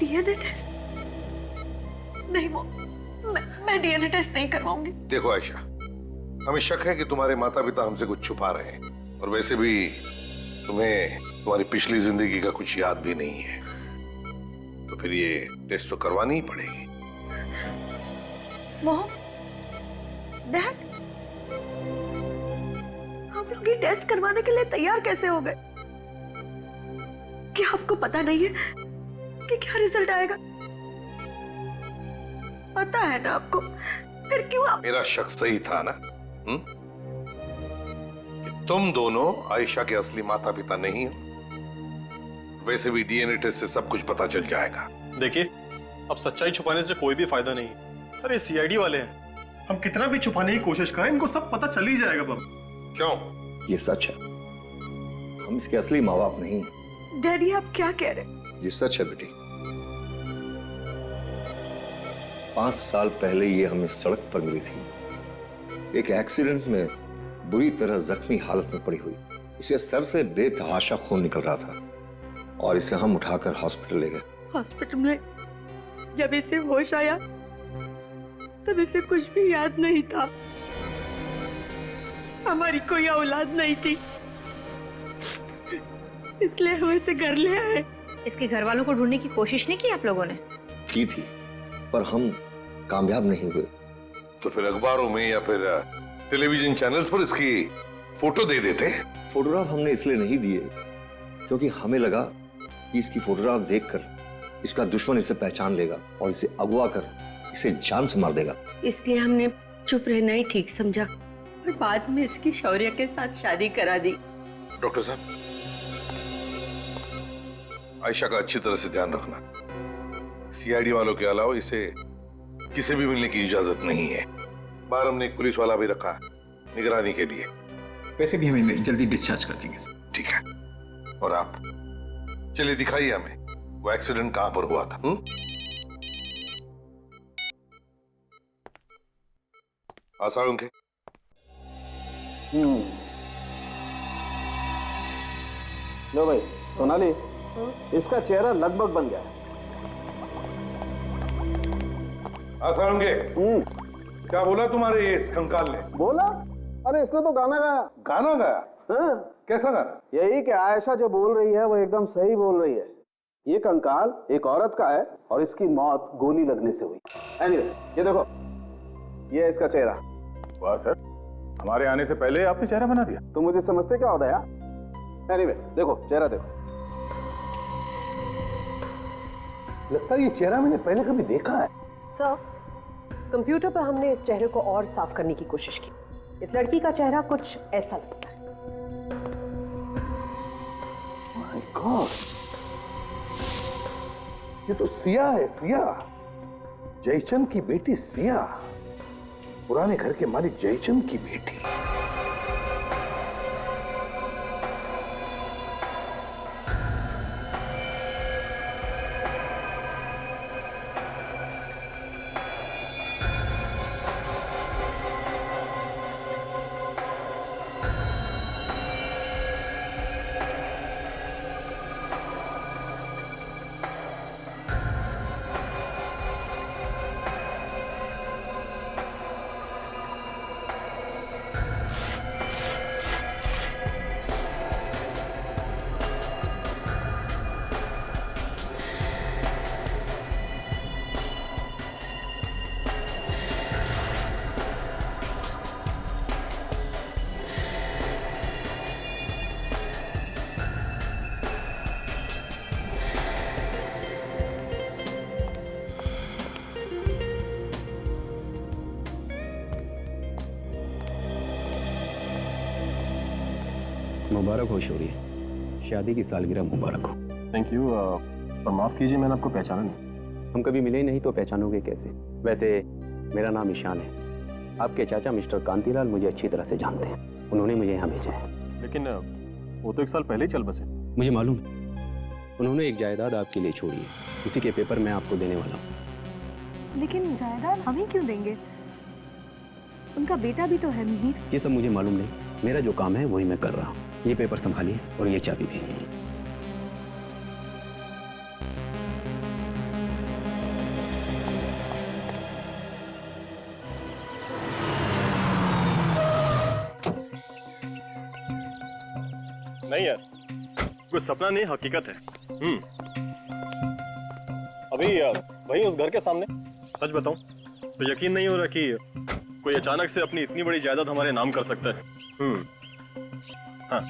DNA test? नहीं mom, मैं DNA test नहीं करवाऊंगी। देखो आयशा, हमें शक है कि तुम्हारे माता पिता हमसे कुछ छुपा रहे हैं, और वैसे भी तुम्हें तुम्हारी पिछली जिंदगी का कुछ याद भी नहीं है, तो फिर ये टेस्ट तो करवानी ही पड़ेगी। मॉम, डैड, हम लोग ये टेस्ट करवाने के लिए तैयार कैसे हो गए? क्या आपको पता नहीं है कि क्या रिजल्ट आएगा? पता है ना आपको, फिर क्यों आप? मेरा शक सही था ना? कि तुम दोनों आयशा के असली माता पिता नहीं हो। वैसे भी डीएनए टेस्ट से सब कुछ पता चल जाएगा। देखिए, अब सच्चाई छुपाने से कोई भी फायदा नहीं है। अरे सीआईडी वाले हैं, हम कितना भी छुपाने की कोशिश करें इनको सब पता चल ही जाएगा। बाबू क्यों? ये सच है, हम इसके असली माँ बाप नहीं। डैडी, आप क्या कह रहे हैं? ये सच है बेटी। 5 साल पहले ये हमें सड़क पर मिली थी, एक एक्सीडेंट में बुरी तरह जख्मी हालत में पड़ी हुई। इसे सर से बेतहाशा खून निकल रहा था और इसे हम उठाकर हॉस्पिटल ले गए। हॉस्पिटल में जब इसे होश आया तब इसे कुछ भी याद नहीं था। हमारी कोई औलाद नहीं थी, इसलिए हम इसे घर ले आए। इसके घर वालों को ढूंढने की कोशिश नहीं की आप लोगों ने? की थी, पर हम कामयाब नहीं हुए। तो फिर अखबारों में या फिर टेलीविजन चैनल्स पर इसकी फोटो दे देते। फोटोग्राफ हमने इसलिए नहीं दिए क्योंकि हमें लगा कि इसकी फोटोग्राफ देखकर इसका दुश्मन इसे पहचान लेगा और इसे अगवा कर इसे जान से मार देगा। इसलिए हमने चुप रहना ही ठीक समझा और बाद में इसकी शौर्य के साथ शादी करा दी। डॉक्टर साहब, आयशा का अच्छी तरह से ध्यान रखना। सीआईडी वालों के अलावा इसे किसी भी मिलने की इजाजत नहीं है। बाहर हमने एक पुलिस वाला भी रखा है निगरानी के लिए। वैसे भी हमें जल्दी डिस्चार्ज कर देंगे। ठीक है, और आप चलिए दिखाइए हमें वो एक्सीडेंट कहां पर हुआ था। आसार उनके। लो भाई सोनाली, इसका चेहरा लगभग बन गया है। आसार उनके, क्या बोला तुम्हारे ये कंकाल ने? बोला? अरे इसने तो गाना गाया। गाना गाया? हाँ? कैसा गाना? यही कि आयशा जो बोल रही है वो एकदम सही बोल रही है। ये कंकाल एक औरत का है और इसकी मौत गोली लगने से हुई। एनीवे, ये देखो, ये है इसका चेहरा। वाह सर, हमारे आने से पहले आपने चेहरा बना दिया। तुम मुझे समझते क्या होता है यार? एनीवे, देखो चेहरा देखो। लगता है ये चेहरा मैंने पहले कभी देखा है। सर, कंप्यूटर पर हमने इस चेहरे को और साफ करने की कोशिश की। इस लड़की का चेहरा कुछ ऐसा लगता है। माय गॉड, ये तो सिया है। सिया, जयचंद की बेटी सिया, पुराने घर के मालिक जयचंद की बेटी। मुबारक हो शौर्य, शादी की सालगिरह मुबारक हो। थैंक यू, पर माफ कीजिए मैंने आपको पहचाना नहीं। हम कभी मिले ही नहीं तो पहचानोगे कैसे? वैसे मेरा नाम ईशान है। आपके चाचा मिस्टर कांतीलाल मुझे अच्छी तरह से जानते हैं, उन्होंने मुझे यहाँ भेजा है। लेकिन वो तो 1 साल पहले ही चल बसे। मुझे मालूम है, उन्होंने एक जायदाद आपके लिए छोड़ी है, उसी के पेपर मैं आपको देने वाला हूँ। लेकिन जायदाद हमें क्यों देंगे? उनका बेटा भी तो है मिहिर। ये सब मुझे मालूम नहीं, मेरा जो काम है वही मैं कर रहा हूँ। ये पेपर संभालिए और ये चाबी भी। नहीं यार, कुछ सपना नहीं, हकीकत है। अभी वही उस घर के सामने, सच बताऊं तो यकीन नहीं हो रहा कि कोई अचानक से अपनी इतनी बड़ी जायदाद हमारे नाम कर सकता है। हाँ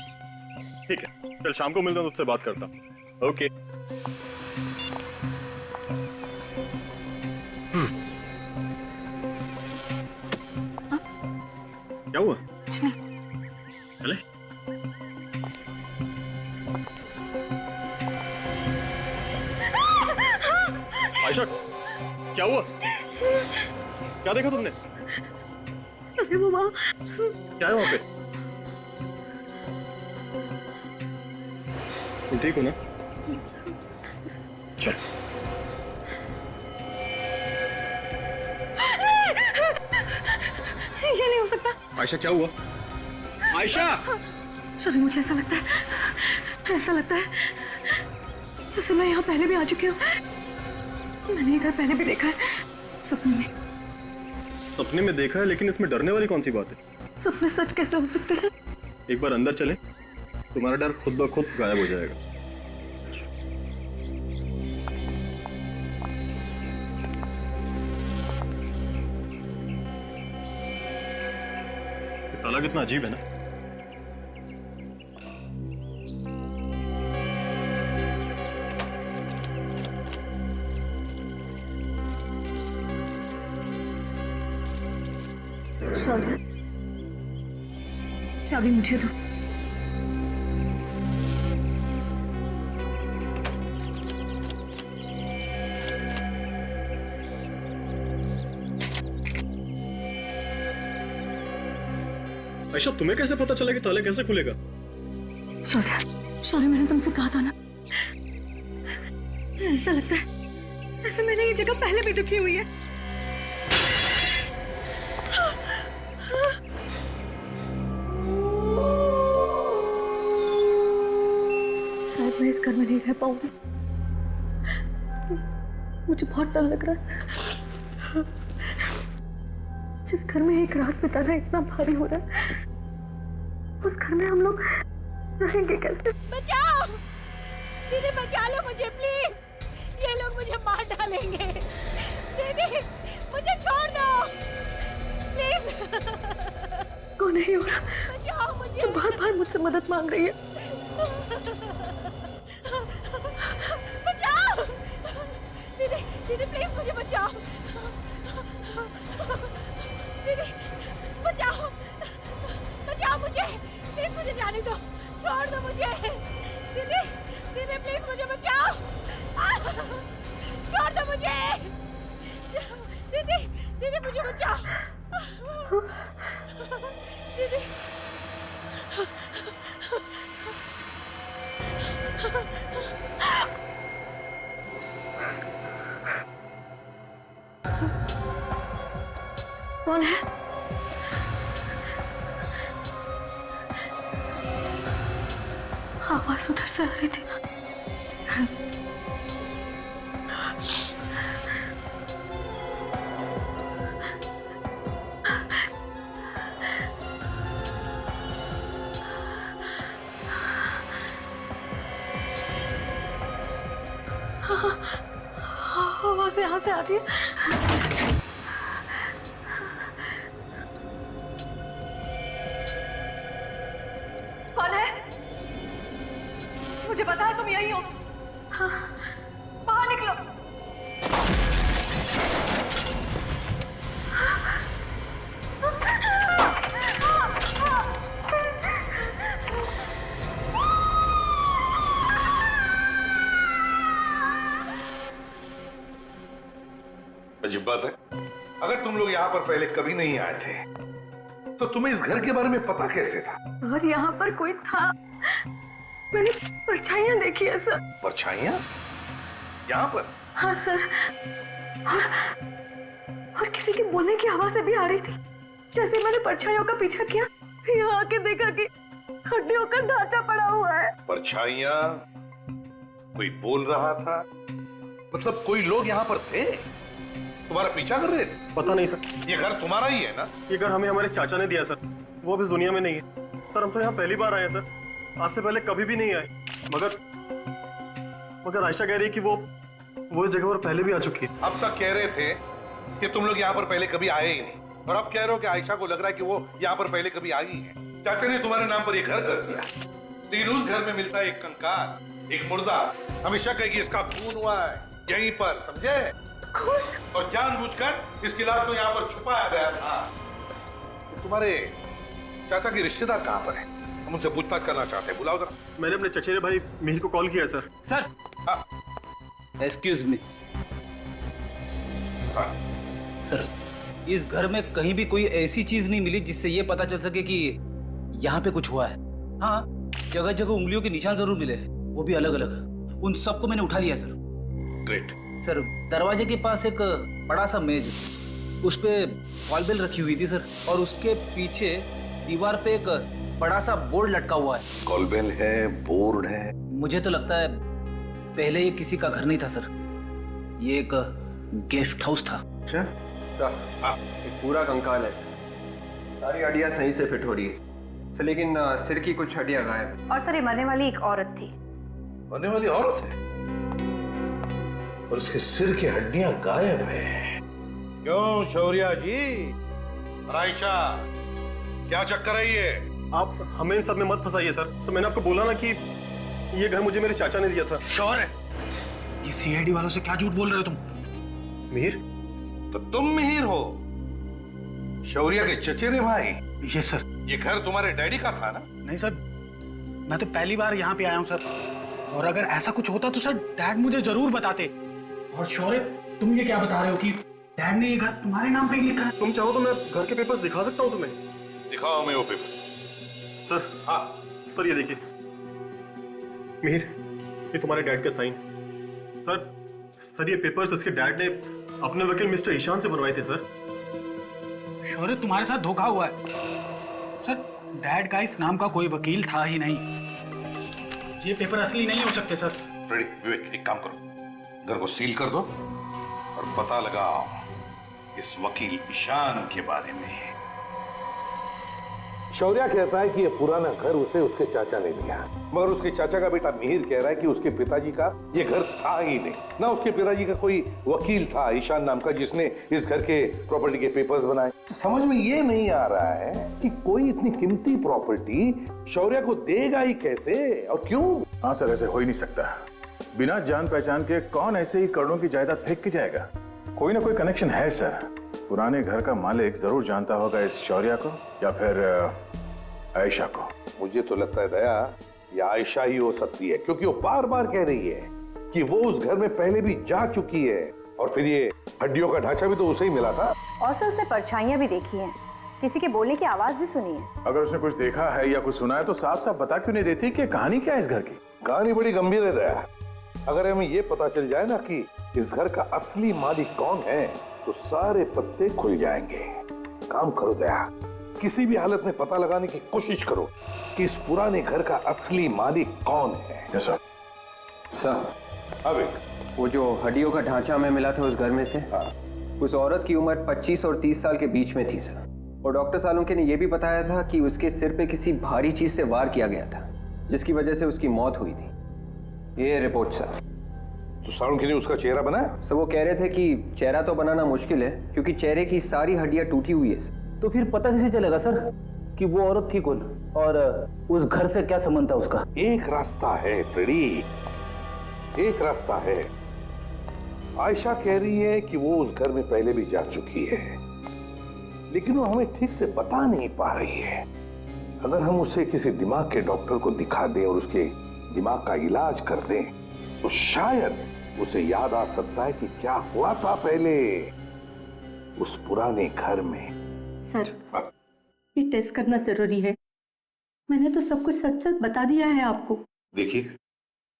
ठीक है, कल शाम को मिलता हूँ, तुझसे बात करता हूँ। ओके। क्या हुआ? कुछ नहीं। चले। आयशा, क्या हुआ? क्या देखा तुमने? अरे वो वहाँ। क्या है वहाँ पे? तुम ठीक हो ना? चल। ये नहीं हो सकता। आयशा क्या हुआ? आयशा! सॉरी, मुझे ऐसा लगता है जैसे मैं यहाँ पहले भी आ चुकी हूँ। मैंने ये घर पहले भी देखा है, सपने में। सपने में देखा है, लेकिन इसमें डरने वाली कौन सी बात है? सपने सच कैसे हो सकते हैं? एक बार अंदर चले, तुम्हारा डर खुद ब खुद गायब हो जाएगा। ताला कितना अजीब है ना। चाबी मुझे दो। आयशा, तुम्हें कैसे पता चला कि ताला कैसे खुलेगा? सॉरी, मैंने तुमसे कहा था ना। ऐसा लगता है जैसे मैंने ये जगह पहले भी देखी हुई है। शायद मैं इस घर में नहीं रह पाऊंगी। मुझे बहुत डर लग रहा है। जिस घर में एक रात बिताना इतना भारी हो रहा है, उस घर में हम लोग रहेंगे कैसे? बचाओ दीदी, बचा लो मुझे प्लीज, ये लोग मुझे मार डालेंगे। दीदी मुझे छोड़ दो प्लीज। कौन है ये औरत? बचाओ मुझे। जो बार-बार मुझसे मदद मांग रही है। बचाओ दीदी, दीदी प्लीज मुझे बचाओ। दीदी बचाओ, बचाओ मुझे प्लीज, मुझे जाने दो, छोड़ दो मुझे। दीदी, दीदी प्लीज मुझे बचाओ, छोड़ दो मुझे। दीदी, दीदी मुझे बचाओ। दीदी कौन है? आवाज उधर से आ रही थी। आवाज यहाँ से आ रही है। कौन है? मुझे पता है तुम यही हो। हाँ, बाहर निकलो। अजीब बात है, अगर तुम लोग यहाँ पर पहले कभी नहीं आए थे तो तुम्हें इस घर के बारे में पता कैसे था? और यहाँ पर कोई था, मैंने परछाइयाँ देखी है सर। परछाइयाँ? यहाँ पर? हाँ सर, और किसी के बोलने की आवाज़ें भी आ रही थी। जैसे मैंने परछाइयों का पीछा किया, फिर यहाँ आके देखा कि हड्डियों का ढांचा पड़ा हुआ है। परछाइयाँ? कोई बोल रहा था? मतलब कोई लोग यहाँ पर थे, तुम्हारा पीछा कर रहे थे? पता नहीं सर। ये घर तुम्हारा ही है ना? ये घर हमें हमारे चाचा ने दिया सर, वो अब इस दुनिया में नहीं है सर। हम तो यहाँ पहली बार आए हैं सर। आज से पहले कभी भी नहीं आए। मगर आयशा कह रही है कि वो इस जगह पर पहले भी आ चुकी है। अब तक कह रहे थे कि तुम लोग यहाँ पर पहले कभी आए ही नहीं, और अब कह रहे हो कि आयशा को लग रहा है कि वो यहाँ पर पहले कभी आई है। चाचा ने तुम्हारे नाम पर ये घर कर दिया, लेकिन उस घर में मिलता है एक कंकाल, एक मुर्दा। हमेशा कहेगी इसका खून हुआ है यहीं पर, समझे? और जानबूझकर इसकी लाश को यहाँ पर छुपाया गया था। तो तुम्हारे चाचा के रिश्तेदार कहाँ पर है? हम उनसे पूछताछ करना चाहते हैं, बुलाओ जरा। मैंने अपने चचेरे भाई मिहिर को कॉल किया sir. Sir excuse me sir, इस घर में कहीं भी कोई ऐसी चीज नहीं मिली जिससे ये पता चल सके कि यहाँ पे कुछ हुआ है। हाँ, जगह जगह उंगलियों के निशान जरूर मिले हैं, वो भी अलग अलग। उन सबको मैंने उठा लिया सर। ग्रेट। सर दरवाजे के पास एक बड़ा सा मेज, उस पे वॉल बेल रखी हुई थी सर, और उसके पीछे दीवार पे एक बड़ा सा बोर्ड लटका हुआ है। कॉल बेल है, बोर्ड है। मुझे तो लगता है पहले ये किसी का घर नहीं था सर, ये एक गेस्ट हाउस था। अच्छा, एक पूरा कंकाल है सर, सारी हड्डियां सही से फिट हो रही है सर, लेकिन सिर की कुछ हड्डियां गायब है। और सर ये मरने वाली एक औरत थी। मरने वाली औरत है और उसके सिर की हड्डियां गायब है। क्यों शौर्या जी? आयशा, क्या चक्कर है ये? आप हमें इन सब में मत फंसाइए सर। सर मैंने आपको बोला ना कि ये घर मुझे मेरे चाचा ने दिया था। श्योर है? ये सीआईडी वालों से क्या झूठ बोल रहे हो तुम? मिहिर? तो तुम मिहिर हो, शौर्या के चचेरे भाई? ये सर। ये घर तुम्हारे डैडी का था ना? नहीं सर, मैं तो पहली बार यहाँ पे आया हूँ सर, और अगर ऐसा कुछ होता तो सर डैड मुझे जरूर बताते। और शौर्य, तुम ये क्या बता रहे हो कि डैड ने ये घर तुम्हारे नाम पे ही लिखा है? तुम चाहो तो मैं घर के पेपर्स दिखा सकता हूँ तुम्हें। दिखाओ हमें वो पेपर। सर हाँ सर, ये देखिए मिहिर, ये तुम्हारे डैड का साइन। सर ये पेपर्स इसके डैड ने अपने वकील मिस्टर ईशान से बनवाए थे सर। शौर्य, तुम्हारे साथ धोखा हुआ है सर, डैड का इस नाम का कोई वकील था ही नहीं, ये पेपर असली नहीं हो सकते सर। रेडी विवेक, एक काम करो, घर को सील कर दो और पता लगाओ इस वकील ईशान के बारे में। शौर्या कहता है कि ये पुराना घर उसे उसके चाचा ने दिया, मगर उसके चाचा का बेटा मिहिर कह रहा है कि उसके पिताजी का ये घर था ही नहीं, ना उसके पिताजी का कोई वकील था ईशान नाम का जिसने इस घर के प्रॉपर्टी के पेपर्स बनाए। समझ में ये नहीं आ रहा है कि कोई इतनी कीमती प्रॉपर्टी शौर्या को देगा ही कैसे और क्यों? हाँ सर, ऐसे हो ही नहीं सकता। बिना जान पहचान के कौन ऐसे ही करोड़ों की जायदाद फेंक के जाएगा? कोई ना कोई कनेक्शन है सर। पुराने घर का मालिक जरूर जानता होगा इस शौर्या को या फिर आयशा को। मुझे तो लगता है दया, ये आयशा ही हो सकती है, क्योंकि वो बार बार कह रही है कि वो उस घर में पहले भी जा चुकी है, और फिर ये हड्डियों का ढांचा भी तो उसे ही मिला था। और सर उसने परछाइयां भी देखी हैं, किसी के बोलने की आवाज भी सुनी है। अगर उसने कुछ देखा है या कुछ सुना है तो साफ साफ बता क्यों नहीं देती कि कहानी क्या है इस घर की? कहानी बड़ी गंभीर है दया। अगर हमें ये पता चल जाए ना कि इस घर का असली मालिक कौन है तो सारे पत्ते खुल जाएंगे। काम करो दया, किसी भी हालत में पता लगाने की कोशिश करो कि इस पुराने घर का असली मालिक कौन है। सर अब वो जो हड्डियों का ढांचा हमें मिला था उस घर में से, उस औरत की उम्र 25 और 30 साल के बीच में थी सर, और डॉक्टर सालुंके ने यह भी बताया था कि उसके सिर पे किसी भारी चीज से वार किया गया था जिसकी वजह से उसकी मौत हुई थी। ये रिपोर्ट सर। तो सालुंके ने उसका चेहरा बनाया? सर वो कह रहे थे कि चेहरा तो बनाना मुश्किल है क्योंकि चेहरे की सारी हड्डियां टूटी हुई है सर। तो फिर पता कैसे चलेगा सर कि वो औरत थी कौन और उस घर से क्या संबंध था उसका? एक रास्ता है फ्रेडी, एक रास्ता है। आयशा कह रही है कि वो उस घर में पहले भी जा चुकी है, लेकिन वो हमें ठीक से बता नहीं पा रही है। अगर हम उसे किसी दिमाग के डॉक्टर को दिखा दें और उसके दिमाग का इलाज कर दें तो शायद उसे याद आ सकता है कि क्या हुआ था पहले उस पुराने घर में। सर, ये टेस्ट करना जरूरी है। मैंने तो सब कुछ सच सच बता दिया है आपको। देखिए,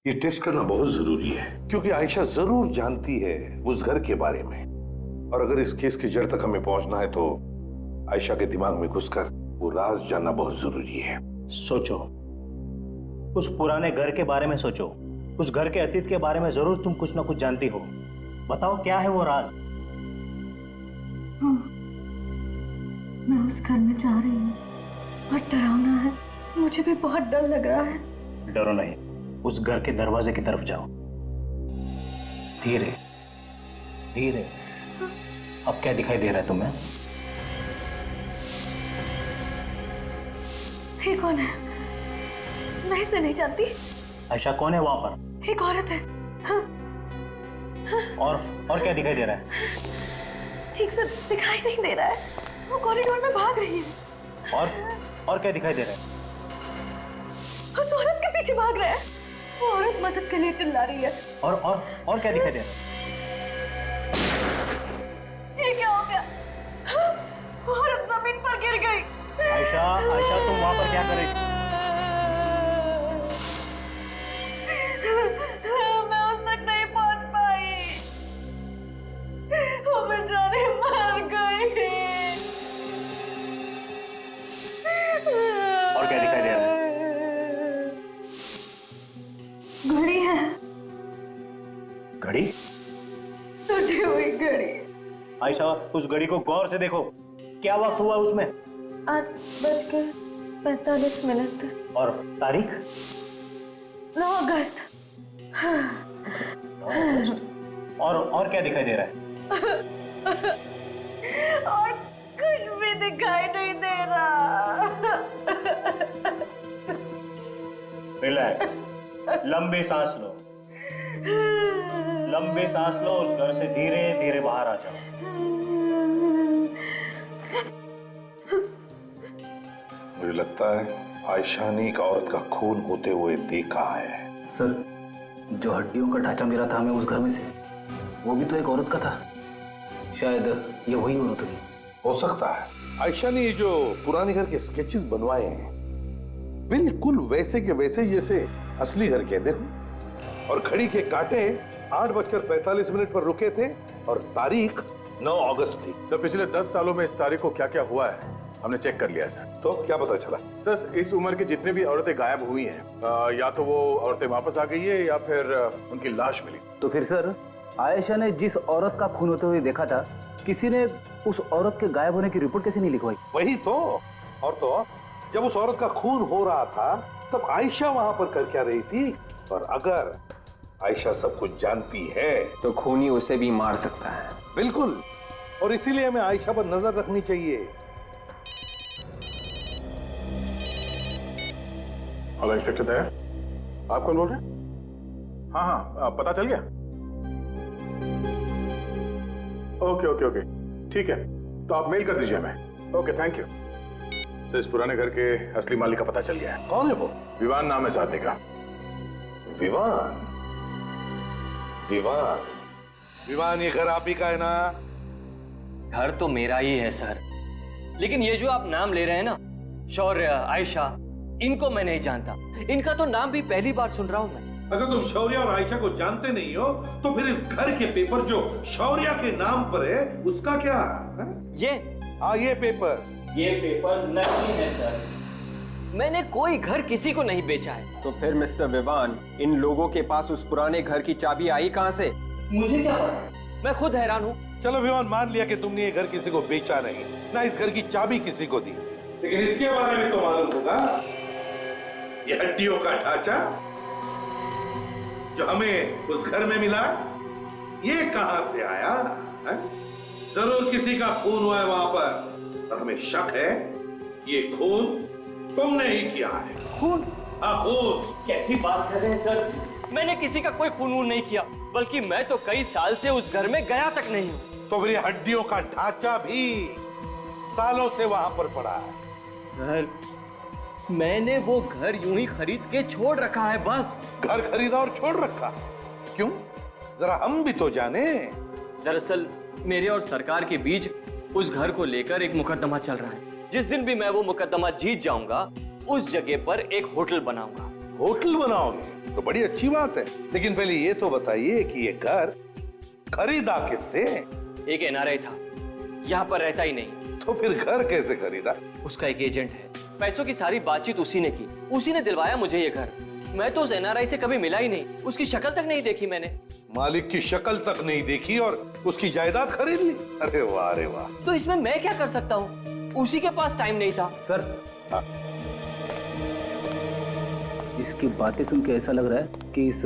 ये टेस्ट करना बहुत जरूरी है क्योंकि आयशा जरूर जानती है उस घर के बारे में, और अगर इस केस की जड़ तक हमें पहुंचना है तो आयशा के दिमाग में घुसकर वो राज जानना बहुत जरूरी है। सोचो, उस पुराने घर के बारे में सोचो, उस घर के अतीत के बारे में जरूर तुम कुछ ना कुछ जानती हो। बताओ क्या है वो राज? हाँ, मैं उस घर में जा रही हूँ, बहुत डरावना है। मुझे भी बहुत डर लग रहा है। डरो नहीं, उस घर के दरवाजे की तरफ जाओ। धीरे धीरे। अब क्या दिखाई दे रहा है तुम्हें? ये कौन है? मैं इसे नहीं जानती। आयशा कौन है वहां पर? एक औरत है। हाँ। और क्या दिखाई दे रहा है? ठीक से दिखाई नहीं दे रहा है। वो कॉरिडोर में भाग रही है। और क्या दिखाई दे रहा है? उस औरत के पीछे भाग रहा है। वो औरत मदद के लिए चिल्ला रही है। और क्या दिखाई दे रहा है? ये क्या हो गया? वो औरत जमीन पर गिर गई। आयशा, तुम वहां पर क्या कर रही थी? मैं उस तक नहीं पहुंच पाई। वो बेचारी मर गई। और क्या दिखाई दे रहा है? घड़ी है। घड़ी? टूटी हुई घड़ी। आयशा, उस घड़ी को गौर से देखो। क्या वक्त हुआ उसमें? 8:45। और तारीख? 9 अगस्त। और क्या दिखाई दे रहा है? और कुछ भी दिखाई नहीं दे रहा। रिलैक्स, लंबी सांस लो। लंबी सांस लो। उस घर से धीरे धीरे बाहर आ जाओ। मुझे लगता है आयशा ने एक औरत का खून होते हुए देखा है। सर, जो हड्डियों का ढांचा मिला था हमें उस घर में से, वो भी तो एक औरत का था। शायद ये वही औरत होगी। हो सकता है आयशा ने ये जो पुराने घर के स्केचेस बनवाए हैं बिल्कुल वैसे के वैसे जैसे असली घर के। देखो, और घड़ी के कांटे 8:45 पर रुके थे और तारीख 9 अगस्त थी। सर, पिछले 10 सालों में इस तारीख को क्या क्या हुआ है हमने चेक कर लिया सर। तो क्या पता चला? सर, इस उम्र की जितने भी औरतें गायब हुई हैं, या तो वो औरतें वापस आ गई है या फिर उनकी लाश मिली। तो फिर सर, आयशा ने जिस औरत का खून होते हुए देखा था, किसी ने उस औरत के गायब होने की रिपोर्ट कैसे नहीं लिखवाई? वही तो। और तो जब उस औरत का खून हो रहा था तब आयशा वहां पर कर क्या रही थी? और अगर आयशा सब कुछ जानती है तो खूनी उसे भी मार सकता है। बिल्कुल, और इसीलिए हमें आयशा पर नजर रखनी चाहिए। हेलो इंस्पेक्टर दया, आप कौन बोल रहे हैं? हाँ, पता चल गया? ओके, ठीक है, तो आप मेल कर दीजिए हमें। Okay, thank you. सर, इस पुराने घर के असली मालिक का पता चल गया है। कौन है वो? विवान नाम है इस आदमी का। विवान? विवान, ये घर आप ही का है ना? घर तो मेरा ही है सर, लेकिन ये जो आप नाम ले रहे हैं ना, शौर्य, आयशा, इनको मैं नहीं जानता। इनका तो नाम भी पहली बार सुन रहा हूं मैं। अगर तुम शौर्य और आयशा को जानते नहीं हो तो फिर इस घर के पेपर जो शौर्य के नाम पर है उसका क्या है? ये पेपर नकली है सर। मैंने कोई घर किसी को नहीं बेचा है। तो फिर मिस्टर विवान, इन लोगों के पास उस पुराने घर की चाबी आई कहां से? मुझे क्या पता, मैं खुद हैरान हूँ। चलो विवान, मान लिया कि तुमने ये घर किसी को बेचा नहीं, ना इस घर की चाबी किसी को दी, लेकिन इसके बारे में तो मालूम होगा। ये हड्डियों का ढांचा जो हमें उस घर में मिला, ये कहां से आया है? जरूर किसी का खून हुआ है वहां पर, और हमें शक है ये खून तुमने ही किया है। खून? हाँ, खून। कैसी बात कर रहे हैं सर? मैंने किसी का कोई खून नहीं किया, बल्कि मैं तो कई साल से उस घर में गया तक नहीं हूँ। तो फिर हड्डियों का ढांचा भी सालों से वहां पर पड़ा है। सर, मैंने वो घर यूं ही खरीद के छोड़ रखा है बस। घर खरीदा और छोड़ रखा? क्यों? जरा हम भी तो जाने। दरअसल मेरे और सरकार के बीच उस घर को लेकर एक मुकदमा चल रहा है। जिस दिन भी मैं वो मुकदमा जीत जाऊंगा, उस जगह पर एक होटल बनाऊंगा। होटल बनाओगे? तो बड़ी अच्छी बात है, लेकिन पहले ये तो बताइए कि ये घर खरीदा किससे? एक एनआरआई था, यहाँ पर रहता ही नहीं। तो फिर घर कैसे खरीदा? उसका एक एजेंट है, पैसों की सारी बातचीत उसी ने की, उसी ने दिलवाया मुझे ये घर। मैं तो उस एनआरआई से कभी मिला ही नहीं, उसकी शक्ल तक नहीं देखी मैंने। मालिक की शक्ल तक नहीं देखी और उसकी जायदाद खरीद ली? अरे वाह, अरे वाह। तो इसमें मैं क्या कर सकता हूँ? उसी के पास टाइम नहीं था। सर, इसकी बातें सुन के ऐसा लग रहा है कि इस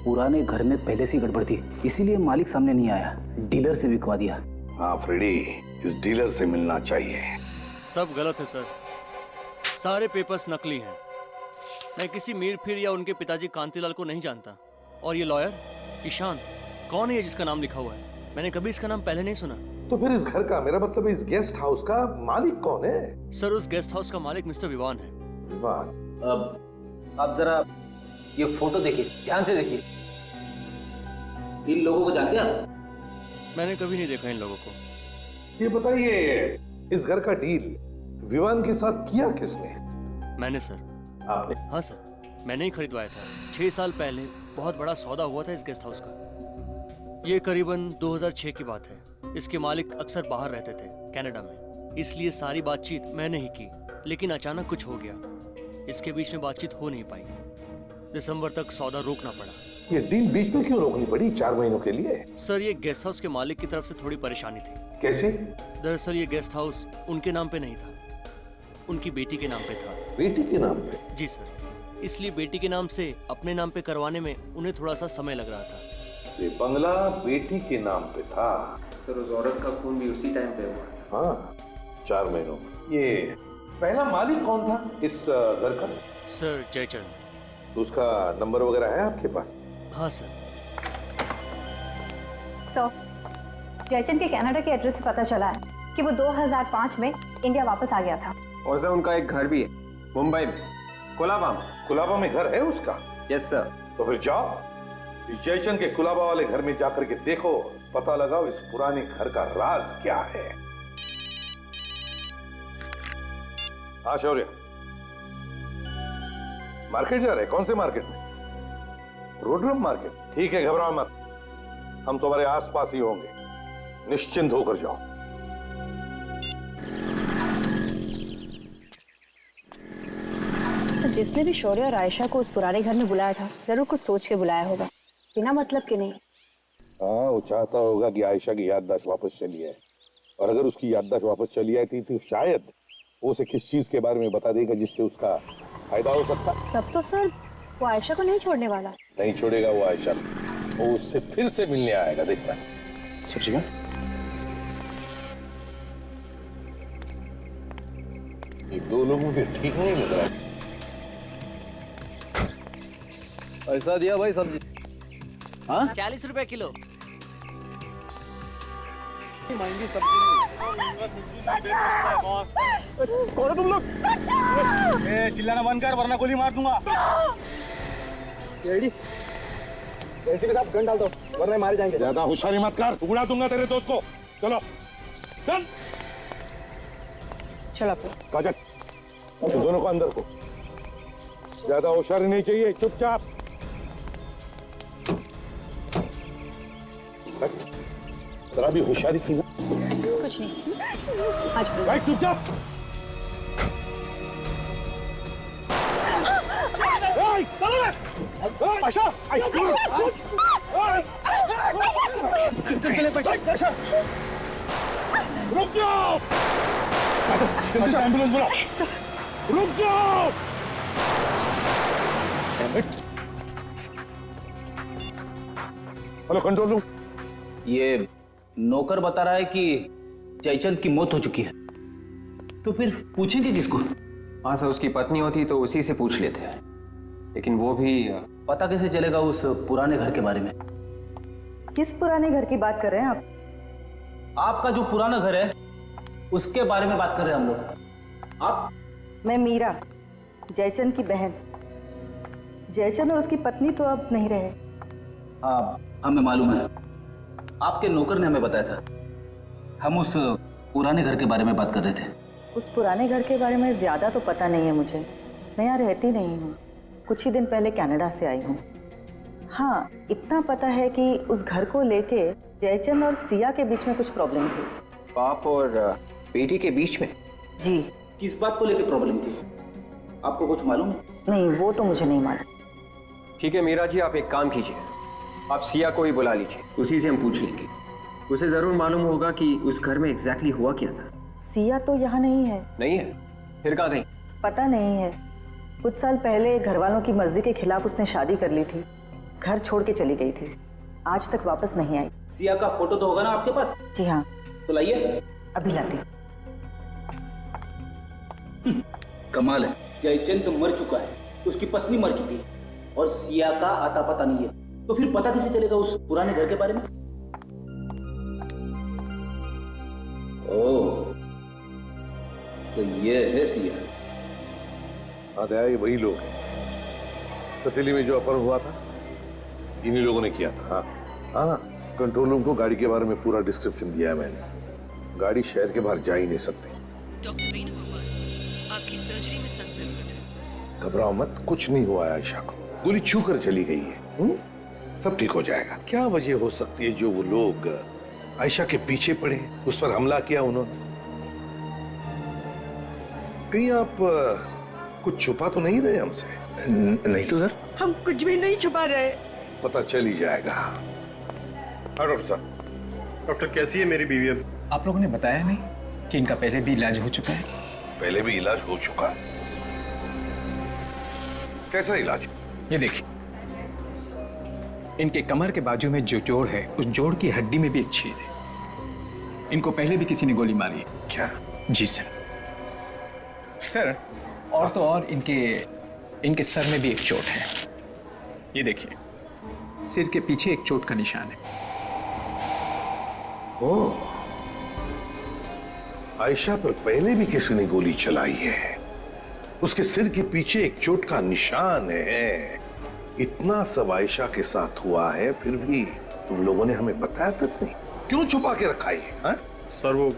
पुराने घर में पहले से गड़बड़ थी, इसीलिए मालिक सामने नहीं आया, डीलर से बिकवा दिया। हाँ फ्रेडी, इस डीलर से मिलना चाहिए। सब गलत है सर, सारे पेपर्स नकली हैं। मैं किसी मीर फिर या उनके पिताजी कांतिलाल को नहीं जानता। और ये लॉयर ईशान कौन है जिसका नाम लिखा हुआ है? मैंने कभी इसका नाम पहले नहीं सुना। तो फिर इस घर का, मेरा मतलब इस गेस्ट हाउस का मालिक कौन है? सर उस गेस्ट हाउस का मालिक मिस्टर विवान है। विवान? अब आप जरा ये फोटो देखिए, ध्यान से देखिए। इन लोगों को जानते हैं आप? मैंने कभी नहीं देखा इन लोगों को। ये बताइए, इस घर का डील विवान के साथ किया किसने? मैंने सर। आपने? हाँ सर, मैंने ही खरीदवाया था। 6 साल पहले बहुत बड़ा सौदा हुआ था इस गेस्ट हाउस का। ये करीबन 2006 की बात है। इसके मालिक अक्सर बाहर रहते थे, कनाडा में, इसलिए सारी बातचीत मैंने ही की। लेकिन अचानक कुछ हो गया, इसके बीच में बातचीत हो नहीं पाई। दिसंबर तक सौदा रोकना पड़ा। ये डील बीच में क्यों रोकनी पड़ी 4 महीनों के लिए? सर ये गेस्ट हाउस के मालिक की तरफ से थोड़ी परेशानी थी। कैसे? दरअसल ये गेस्ट हाउस उनके नाम पे नहीं था, उनकी बेटी के नाम पे था। बेटी के नाम पे? जी सर, इसलिए बेटी के नाम से अपने नाम पे करवाने में उन्हें थोड़ा सा समय लग रहा था। ये बंगला बेटी के नाम पे था? सर उस औरत का खून भी उसी टाइम पे हुआ। हाँ, 4 महीनों। ये पहला मालिक कौन था इस घर का? सर जयचंद। तो उसका नंबर वगैरह है आपके पास? हाँ सर। जयचंद के कनाडा के एड्रेस से पता चला है कि वो 2005 में इंडिया वापस आ गया था। और सर उनका एक घर भी है मुंबई में, कुलाबा में। कुलाबा में घर है उसका? Yes sir. तो फिर जाओ इस जयचंद के कुलाबा वाले घर में जाकर के देखो, पता लगाओ इस पुराने घर का राज क्या है। हाँ शौर्य, मार्केट जा रहे? कौन से मार्केट में? रोडरम मार्केट? ठीक है, घबराओ मत, हम तुम्हारे आसपास ही होंगे, निश्चिंत होकर जाओ। सर जिसने भी शौर्य और आयशा को उस पुराने घर में बुलाया था, जरूर कुछ सोच के बुलाया होगा, बिना मतलब के नहीं। हाँ, वो चाहता होगा कि आयशा की याददाश्त वापस चली आए, और अगर उसकी याददाश्त वापस चली आई थी तो शायद वो उसे किस चीज के बारे में बता देगा जिससे उसका फायदा हो सकता। तब तो सर वो आयशा को नहीं छोड़ने वाला। नहीं छोड़ेगा वो आयशा, वो उससे फिर से मिलने आएगा, देखना। शिक्षिका, ये 2 लोगों के ठीक नहीं लग रहा है। पैसा दिया भाई सब्जी? हाँ 40 रुपए किलो। महंगी सब्जी कौन तुम लोग? चिल्लाना बंद कर वरना गोली मार दूंगा। के साथ गन डाल दो वरना मारे जाएंगे। ज्यादा होशियारी मत कर, उड़ा दूंगा तेरे दोस्त को। चलो चल चलो काजल, तुम दोनों को अंदर को। ज्यादा होशियारी नहीं चाहिए, चुपचाप। जरा भी होशियारी की ना। कुछ नहीं, आज भाई चुपचाप। रुक जाओ, एम्बुलेंस बुलाओ। रुक जाओ। Hello control room. ये नौकर बता रहा है कि जयचंद की मौत हो चुकी है, तो फिर पूछेंगे किसको? हाँ सर, उसकी पत्नी होती तो उसी से पूछ लेते हैं, लेकिन वो भी पता कैसे चलेगा उस पुराने घर के बारे में? किस पुराने घर की बात कर रहे हैं आप? आपका जो पुराना घर है उसके बारे में बात कर रहे हैं हम लोग। आप? मैं मीरा, जयचंद की बहन। जयचंद और उसकी पत्नी तो अब नहीं रहे। हाँ हमें मालूम है, आपके नौकर ने हमें बताया था। हम उस पुराने घर के बारे में बात कर रहे थे। उस पुराने घर के बारे में ज्यादा तो पता नहीं है मुझे, मैं यहाँ रहती नहीं हूँ, कुछ ही दिन पहले कनाडा से आई हूँ। हाँ इतना पता है कि उस घर को लेके जयचंद और सिया के बीच में कुछ प्रॉब्लम थी। बाप और बेटी के बीच में? जी। किस बात को लेके प्रॉब्लम थी, आपको कुछ मालूम है? नहीं, वो तो मुझे नहीं मालूम। ठीक है मीरा जी, आप एक काम कीजिए, आप सिया को ही बुला लीजिए, उसी से हम पूछ लेंगे। उसे जरूर मालूम होगा कि उस घर में एग्जैक्टली हुआ क्या था। सिया तो यहाँ नहीं है। नहीं है? फिर कहाँ गई? पता नहीं है, कुछ साल पहले घर वालों की मर्जी के खिलाफ उसने शादी कर ली थी, घर छोड़ के चली गई थी, आज तक वापस नहीं आई। सिया का फोटो तो होगा ना आपके पास? जी हाँ। तो लाइए। अभी लाती। कमाल है, जयचंद तो मर चुका है, उसकी पत्नी मर चुकी है और सिया का आता पता नहीं है, तो फिर पता कैसे चलेगा उस पुराने घर के बारे में? ओह, तो ये है सिया। हाँ दया, ये वही लोग हैं। ततीली में जो अपहरण हुआ था इन्हीं लोगों ने किया था। हाँ हाँ, कंट्रोल रूम को गाड़ी के बारे में पूरा डिस्क्रिप्शन दिया है मैंने। गाड़ी शहर के बाहर जा ही नहीं सकती। डॉक्टर वेणुगोपाल, आपकी सर्जरी में सख्त जरूरत है। घबराओ मत, कुछ नहीं हुआ है आयशा को, गोली छू कर चली गई है। सब ठीक हो जाएगा। क्या वजह हो सकती है जो वो लोग आयशा के पीछे पड़े, उस पर हमला किया उन्होंने? कहीं आप कुछ छुपा तो नहीं रहे हमसे? नहीं तो सर, हम कुछ भी नहीं छुपा रहे। पता चल ही जाएगा। हाँ डॉक्टर साहब। डॉक्टर कैसी है मेरी बीवी? अब आप लोगों ने बताया नहीं कि इनका पहले भी इलाज हो चुका है? पहले भी इलाज हो चुका? कैसा इलाज? ये देखिए, इनके कमर के बाजू में जो जोड़ है, उस जोड़ की हड्डी में भी एक छेद है। इनको पहले भी किसी ने गोली मारी है। क्या? जी सर, और तो और इनके सर में भी एक चोट है। ये देखिए, सिर के पीछे एक चोट का निशान है। ओह, आयशा पर पहले भी किसी ने गोली चलाई है, उसके सिर के पीछे एक चोट का निशान है। इतना सब आयशा के साथ हुआ है, फिर भी तुम लोगों ने हमें बताया तक नहीं। क्यों छुपा के रखा है? सर वो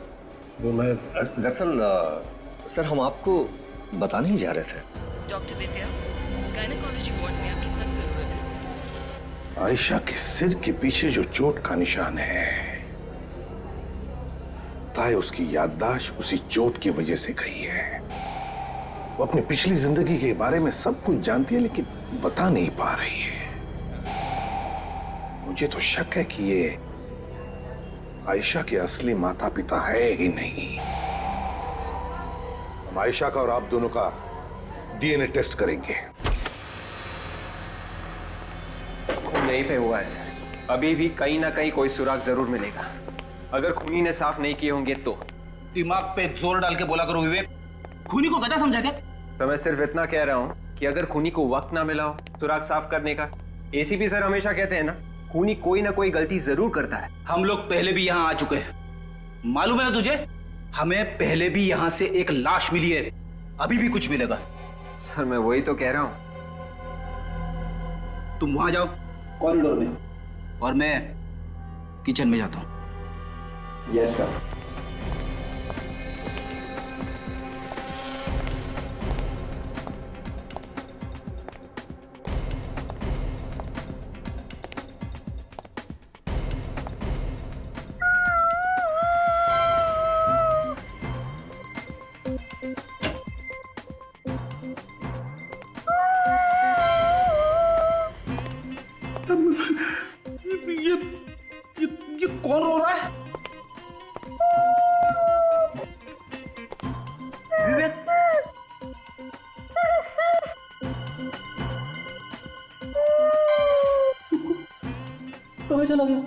मैं दरअसल सर, हम आपको बताने ही जा रहे थे। डॉक्टर विद्या, गायनेकोलॉजी वार्ड में आपकी सख्त जरूरत है। आयशा के सिर के पीछे जो चोट का निशान है, ताए उसकी याददाश्त उसी चोट की वजह से गई है। वो अपनी पिछली जिंदगी के बारे में सब कुछ जानती है, लेकिन बता नहीं पा रही है। मुझे तो शक है कि ये आयशा के असली माता पिता है ही नहीं। हम आयशा का और आप दोनों का डीएनए टेस्ट करेंगे। खून यहीं पे हुआ है सर। अभी भी कहीं ना कहीं कोई सुराग जरूर मिलेगा। अगर खूनी ने साफ नहीं किए होंगे तो। दिमाग पे जोर डाल के बोला करो विवेक, खूनी को गधा समझा क्या? तो मैं सिर्फ इतना कह रहा हूँ कि अगर खूनी को वक्त ना मिला हो सुराग साफ करने का, एसीपी सर हमेशा कहते हैं ना, खूनी कोई ना कोई गलती जरूर करता है। हम लोग पहले भी यहाँ आ चुके हैं, मालूम है ना तुझे? हमें पहले भी यहाँ से एक लाश मिली है, अभी भी कुछ मिलेगा। सर मैं वही तो कह रहा हूँ। तुम वहां जाओ कॉरिडोर में, और मैं किचन में जाता हूँ। Yes sir. ये कौन रो रहा है? विवेक, कहाँ चला गया?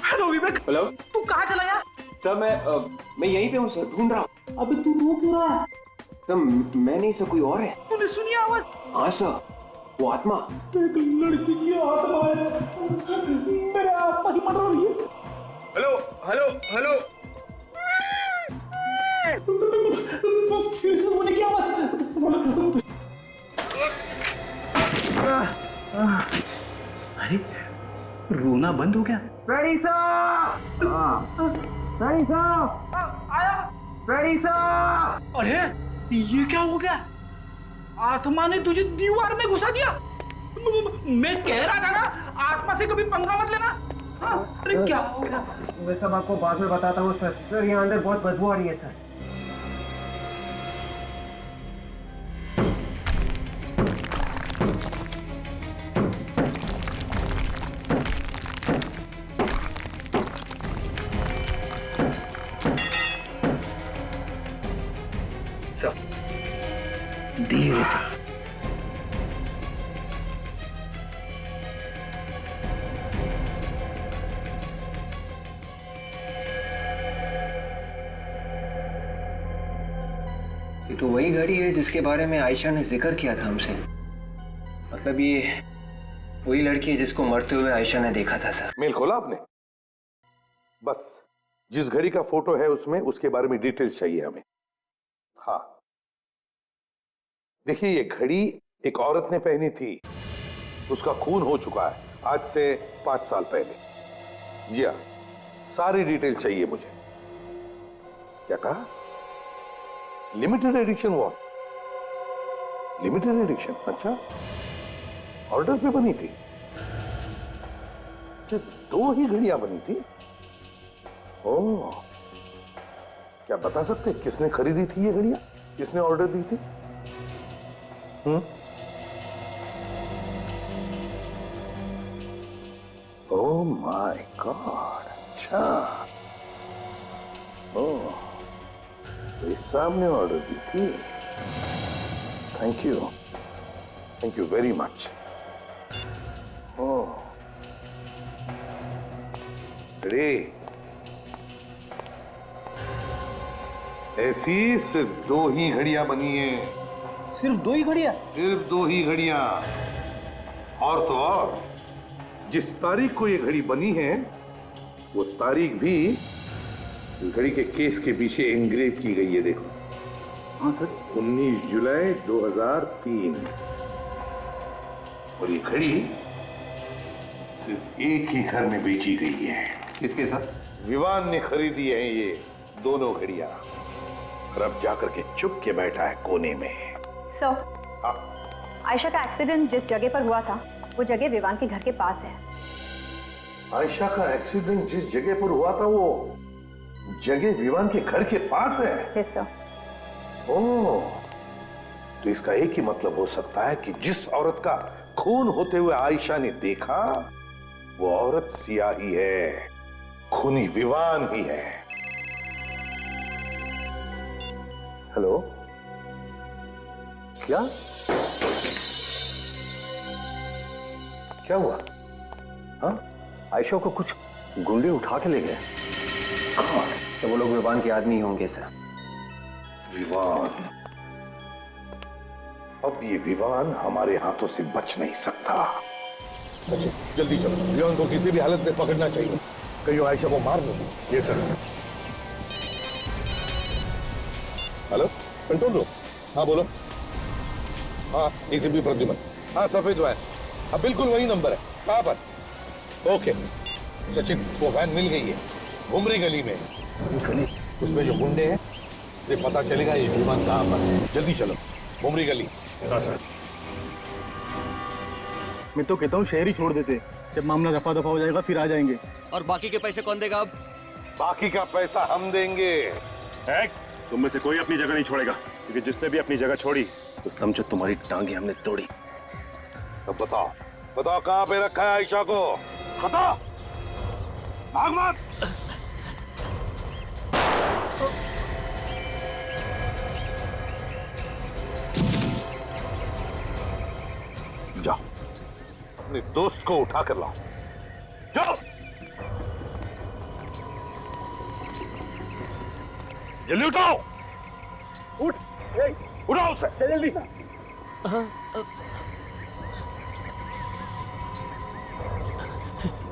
हेलो विवेक। हेलो, तू कहाँ चला गया? सर मैं यहीं पे हूँ सर, ढूंढ रहा हूँ। अबे तू रो क्यों रहा है? सर मैं नहीं सर, कोई और है। तूने सुनी आवाज? हाँ सर, वो आत्मा। एक लड़की की आत्मा है, मेरे आसपास ही मर रही है। हेलो हेलो हेलो, फिर से रोने की आवाज। अरे रोना बंद हो गया। रेडी सर, रेडी सर, आया रेडी सर। अरे ये क्या हो गया? आत्मा ने तुझे दीवार में घुसा दिया। मैं कह रहा था ना, आत्मा से कभी पंगा मत लेना। अरे क्या हो गया? मैं सब आपको बाद में बताता हूँ सर। सर यहाँ अंदर बहुत बदबू आ रही है सर। सर धीरे से। ये तो वही घड़ी है जिसके बारे में आयशा ने जिक्र किया था हमसे। मतलब ये वही लड़की है जिसको मरते हुए आयशा ने देखा था सर। मेल खोला आपने? बस जिस घड़ी का फोटो है उसमें उसके बारे में डिटेल्स चाहिए हमें। हाँ देखिए, ये घड़ी एक औरत ने पहनी थी, उसका खून हो चुका है आज से 5 साल पहले। जी हाँ, सारी डिटेल चाहिए मुझे। क्या कहा? Limited edition? What limited edition? अच्छा, ऑर्डर पे बनी थी? सिर्फ 2 ही घड़ियां बनी थी? ओह, क्या बता सकते किसने खरीदी थी ये घड़ियां? किसने ऑर्डर दी थी? ओह माय गॉड, अच्छा। ओह, तो इस सामने ऑर्डर दी थी। Thank you very much. Oh, अरे ऐसी सिर्फ 2 ही घड़ियां बनी है। सिर्फ 2 ही घड़ियां? सिर्फ 2 ही घड़ियां। और तो और जिस तारीख को ये घड़ी बनी है वो तारीख भी घड़ी के केस के पीछे एंग्रेव की गई है। देखो, 19 जुलाई 2003। और ये घड़ी सिर्फ एक ही घर में बेची गई है। किसके साथ? विवान ने खरीदी है ये दोनों घड़ियां, और अब जाकर के चुप के बैठा है कोने में। सर, आयशा का एक्सीडेंट जिस जगह पर हुआ था वो जगह विवान के घर के पास है। आयशा का एक्सीडेंट जिस जगह पर हुआ था वो जगह विवान के घर के पास है? Yes sir. ओह, तो इसका एक ही मतलब हो सकता है कि जिस औरत का खून होते हुए आयशा ने देखा वो औरत सिया ही है, खूनी विवान ही है। हेलो, क्या क्या हुआ? हाँ, आयशा को कुछ गुंडे उठा के ले गए। तो वो लोग विवान के आदमी होंगे सर। विवान? अब ये विवान हमारे हाथों से बच नहीं सकता। सचिन, जल्दी चलो, विवान को किसी भी हालत में पकड़ना चाहिए, कहीं वो आयशा को मार नहीं। ये सर। Hello, control room. हाँ बोलो। हाँ, एसीपी प्रद्युमन। हाँ, सफेद वैन। हाँ, बिल्कुल वही नंबर है। कहाँ पर? ओके सचिन, वो वैन मिल गई है, घुमरी गली में। गली? उसमें जो गुंडे हैं से पता चलेगा ये विमान कहाँ पर है। जल्दी चलो, घुमरी गली। हाँ सर। मैं तो कहता हूँ शहर ही छोड़ देते, जब मामला रफा दफा हो जाएगा फिर आ जाएंगे। और बाकी के पैसे कौन देगा? अब बाकी का पैसा हम देंगे। तुम में से कोई अपनी जगह नहीं छोड़ेगा, क्योंकि जिसने भी अपनी जगह छोड़ी तो समझो तुम्हारी टांगे हमने तोड़ी। अब बताओ बताओ कहाँ पे रखा है आयशा को? बताओ, भाग मत। जाओ, अपने दोस्त को उठा कर लाओ। जाओ जल्दी, उठाओ। उठ, उठाओ उसे जल्दी।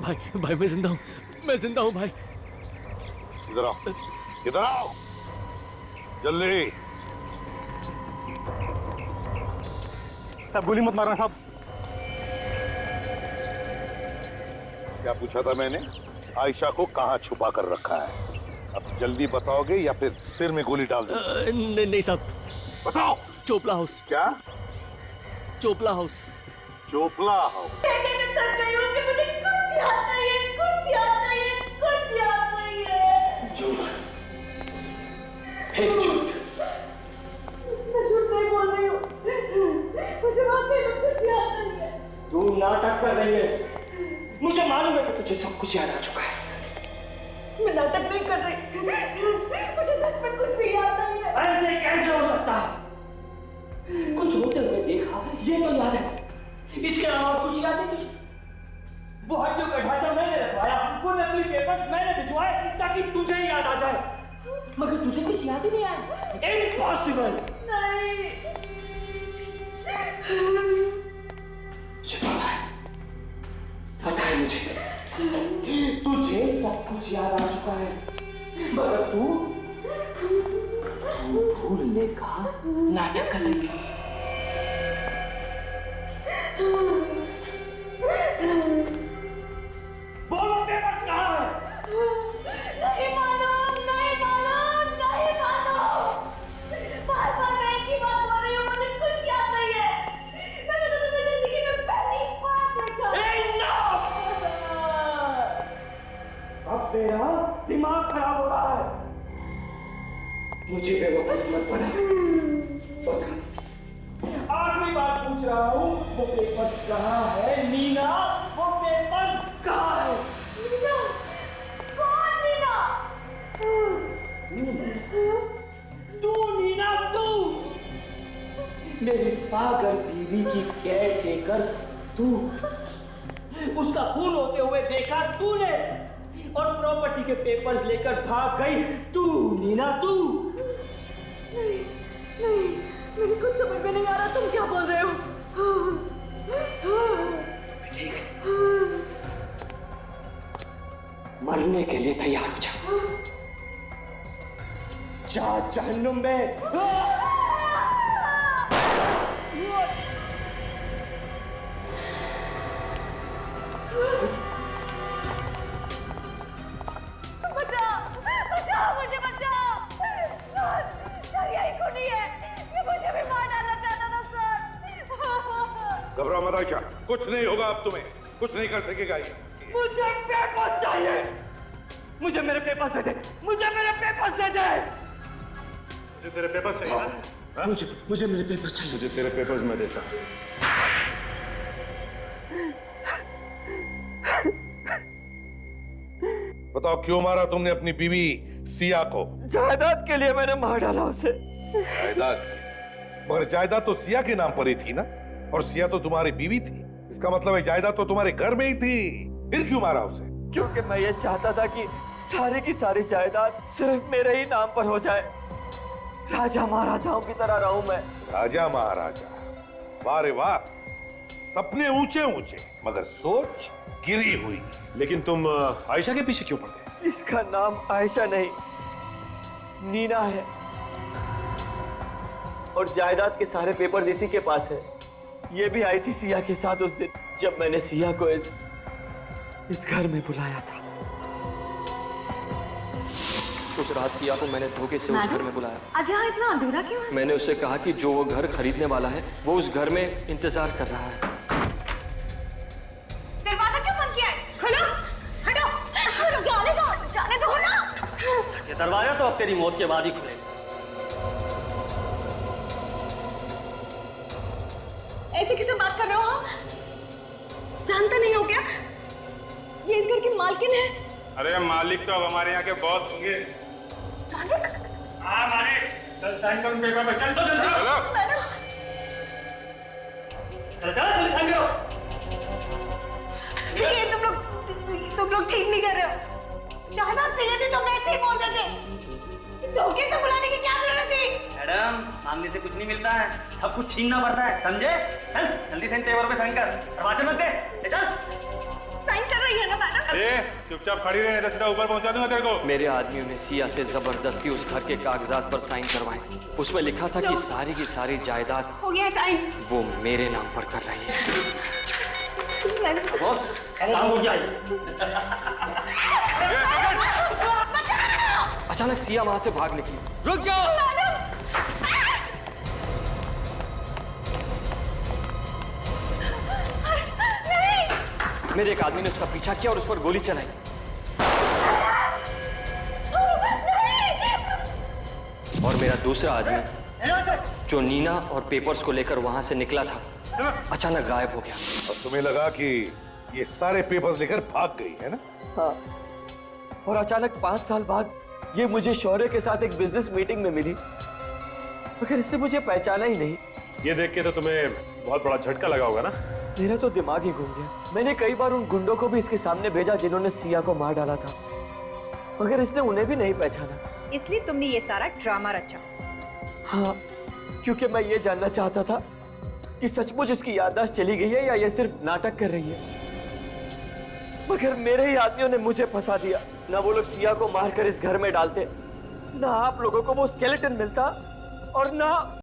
भाई भाई, मैं जिंदा हूँ, मैं जिंदा हूँ भाई। इधर आओ, इधर आओ जल्दी। साहब गोली मत मारना साहब। क्या पूछा था मैंने? आयशा को कहाँ छुपा कर रखा है? अब जल्दी बताओगे या फिर सिर में गोली डाल दो? नहीं साहब। बताओ। चोपला हाउस। क्या? चोपला हाउस। चोपला हाउस? मुझे कुछ याद नहीं है, कुछ याद नहीं है, कुछ याद नहीं है। झूठ, फिर झूठ। मैं झूठ नहीं बोल रही हूँ, मुझे वाकई में कुछ याद नहीं है। तू नाटक कर रही है, मुझे मालूम है कि तुझे सब कुछ याद आ चुका है। मैं नाटक नहीं कर रही, मुझे सच में कुछ भी याद नहीं है। ऐसे कैसे हो सकता? कुछ होते हुए देखा, ये तो याद है। इसके अलावा कुछ याद है तुझे? वो हड्डियों का ढांचा मैंने रखवाया, वो नकली पेपर मैंने भिजवाए ताकि तुझे ही याद आ जाए, मगर तुझे कुछ याद ही नहीं आया। इम्पॉसिबल। नहीं। पता है मुझे, तुझे सब कुछ याद आ चुका है, मगर तू भूलने का नाटक कर रही है। बोलो पेपर कहाँ है? नहीं मालूम, नहीं मालूम, नहीं मालूम। बार-बार मैं एक ही बात बोल रही हूँ, मुझे कुछ याद नहीं है। मैंने तो तुम्हें जिंदगी में पहली बार देखा। अब मेरा दिमाग खराब हो रहा है। मुझे बेवकूफ मत बना। बता, आखिरी बार पूछ रहा हूँ, वो पेपर्स कहाँ है? नीना, वो पेपर्स कहाँ है? नीना? कौन नीना? तू नीना, तू मेरी पागल बीवी की केयर टेकर, तू उसका खून होते हुए देखा तूने, और प्रॉपर्टी के पेपर्स लेकर भाग गई तू, नीना, तू। नहीं, नहीं, मेरी कुछ समझ में नहीं आ रहा, तुम क्या बोल रहे हो? ठीक है, मरने के लिए तैयार हो जा। जा जहन्नुम में। बचाओ, बचाओ, मुझे बचाओ। सर, यही खूनी है, ये मुझे भी मार डालना चाहता था सर। घबराओ मत आयशा, कुछ नहीं होगा, अब तुम्हें कुछ नहीं कर सकेगा ये। मुझे पेपर्स चाहिए, मुझे मेरे पेपर्स दे दे, मुझे मेरे पेपर्स दे दे। मुझे तेरे पेपर्स चाहिए ना? मुझे मेरे पेपर्स चाहिए। मुझे तेरे पेपर्स मैं देता हूँ। बताओ क्यों मारा तुमने अपनी बीवी सिया को? जायदाद के लिए मैंने मार डाला उसे। जायदाद? मगर जायदाद तो सिया के नाम पर ही थी ना, और सिया तो तुम्हारी बीवी थी। इसका मतलब है जायदाद तो तुम्हारे घर में ही थी, फिर क्यों मारा उसे? क्योंकि मैं ये चाहता था कि सारी की सारी जायदाद सिर्फ मेरे ही नाम पर हो जाए। राजा महाराजाओं की तरह रहूं मैं। राजा महाराजा? वाह रे वाह, सपने ऊंचे ऊंचे मगर सोच गिरी हुई। लेकिन तुम आयशा के पीछे क्यों पड़ते? इसका नाम आयशा नहीं, नीना है, और जायदाद के सारे पेपर इसी के पास है। ये भी आई थी सिया के साथ उस दिन जब मैंने सिया को इस घर में बुलाया था। उस रात सिया को मैंने धोखे से उस घर में बुलाया। आज यहाँ इतना अंधेरा क्यों है? मैंने उससे कहा कि जो वो घर खरीदने वाला है वो उस घर में इंतजार कर रहा है। दरवाजा क्यों बंद किया है? खोलो, हटो, जाने दो ना। ये दरवाजा तो अब तेरी मौत के बाद ही खुलेगा। ऐसे किसे बात कर रहे हो आप? जानते नहीं हो क्या? ये इस घर की मालकिन है। अरे मालिक तो अब हमारे यहाँ के बॉस होंगे। मालिक? हाँ मालिक, चल साइन करो पेपर पे, चल तो जल्दी। चलो जल्दी साइन करो। ये तुम लोग ठीक नहीं कर रहे हो। जायदाद चाहिए थी तो वैसे ही बोल देते। धोखे से बुलाने की क्या जरूरत थी? मैडम, मांगने से कुछ नहीं मिलता है, सब कुछ छीनना पड़ता है, समझे? चल जल्दी से इन पेपर पे साइन कर, दरवाजे मत दे, ले चल। साइन कर रही है ना मैडम? चुपचाप खड़ी रहे, नहीं तो सीधा ऊपर पहुंचा दूंगा तेरे को। मेरे आदमियों ने सिया से जबरदस्ती उस घर के कागजात पर साइन करवाए। उसमें लिखा था कि सारी की सारी जायदाद हो गया साइन। वो मेरे नाम पर कर रही है। बॉस, काम हो गया। अचानक सिया वहां से भाग निकली। रुक जाओ। मेरे एक आदमी ने उसका पीछा किया और उस पर गोली चलाई। और मेरा दूसरा आदमी जो नीना और पेपर्स को लेकर वहां से निकला था, अचानक गायब हो गया। और तुम्हें लगा कि ये सारे पेपर्स लेकर भाग गई है ना? हाँ, और अचानक 5 साल बाद ये मुझे शौर्य के साथ एक बिजनेस मीटिंग में मिली, मगर इसने मुझे पहचाना ही नहीं। ये देख के तो तुम्हें बहुत बड़ा झटका लगा होगा ना? मेरा तो दिमाग ही घूम गया। मैंने कई बार उन गुंडों को भी इसके सामने भेजा जिन्होंने सिया को मार डाला था, मगर इसने उन्हें भी नहीं पहचाना। इसलिए तुमने ये सारा ड्रामा रचा। हाँ, क्योंकि मैं ये जानना चाहता था कि सचमुच इसकी याददाश्त चली गई है या ये सिर्फ नाटक कर रही है। मगर मेरे ही आदमियों ने मुझे फंसा दिया। ना वो लोग सिया को मारकर इस घर में डालते, ना आप लोगों को वो स्केलेटन मिलता, और ना